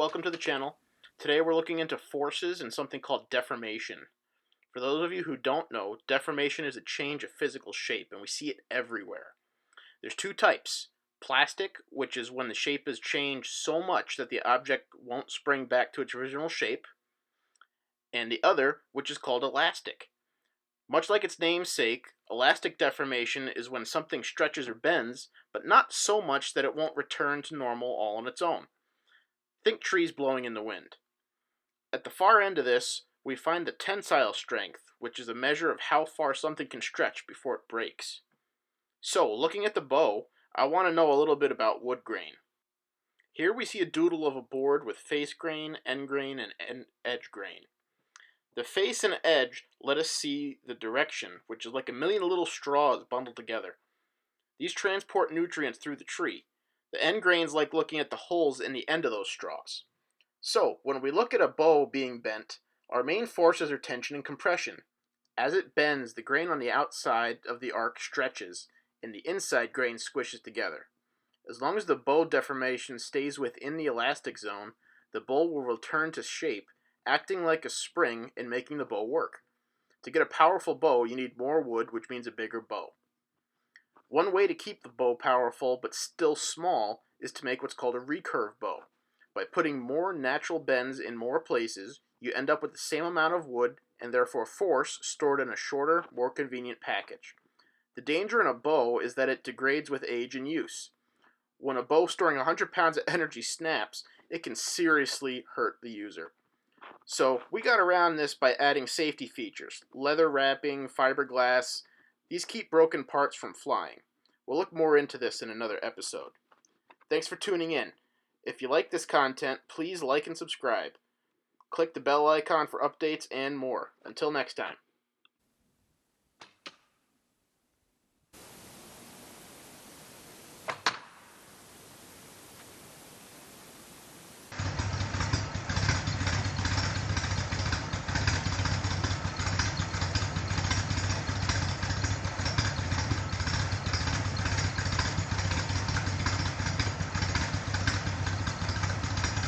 welcome to the channel. Today we're looking into forces and something called deformation. For those of you who don't know, deformation is a change of physical shape, and we see it everywhere. There's two types. Plastic, which is when the shape is changed so much that the object won't spring back to its original shape, and the other, which is called elastic. Much like its namesake, elastic deformation is when something stretches or bends, but not so much that it won't return to normal all on its own. Think trees blowing in the wind. At the far end of this, we find the tensile strength, which is a measure of how far something can stretch before it breaks. So, looking at the bow, I want to know a little bit about wood grain. Here we see a doodle of a board with face grain, end grain, and edge grain. The face and edge let us see the direction, which is like a million little straws bundled together. These transport nutrients through the tree. The end grain's like looking at the holes in the end of those straws. So, when we look at a bow being bent, our main forces are tension and compression. As it bends, the grain on the outside of the arc stretches, and the inside grain squishes together. As long as the bow deformation stays within the elastic zone, the bow will return to shape, acting like a spring and making the bow work. To get a powerful bow, you need more wood, which means a bigger bow. One way to keep the bow powerful but still small is to make what's called a recurve bow. By putting more natural bends in more places, you end up with the same amount of wood and therefore force stored in a shorter, more convenient package. The danger in a bow is that it degrades with age and use. When a bow storing 100 pounds of energy snaps, it can seriously hurt the user. So we got around this by adding safety features, leather wrapping, fiberglass. These keep broken parts from flying. We'll look more into this in another episode. Thanks for tuning in. If you like this content, please like and subscribe. Click the bell icon for updates and more. Until next time.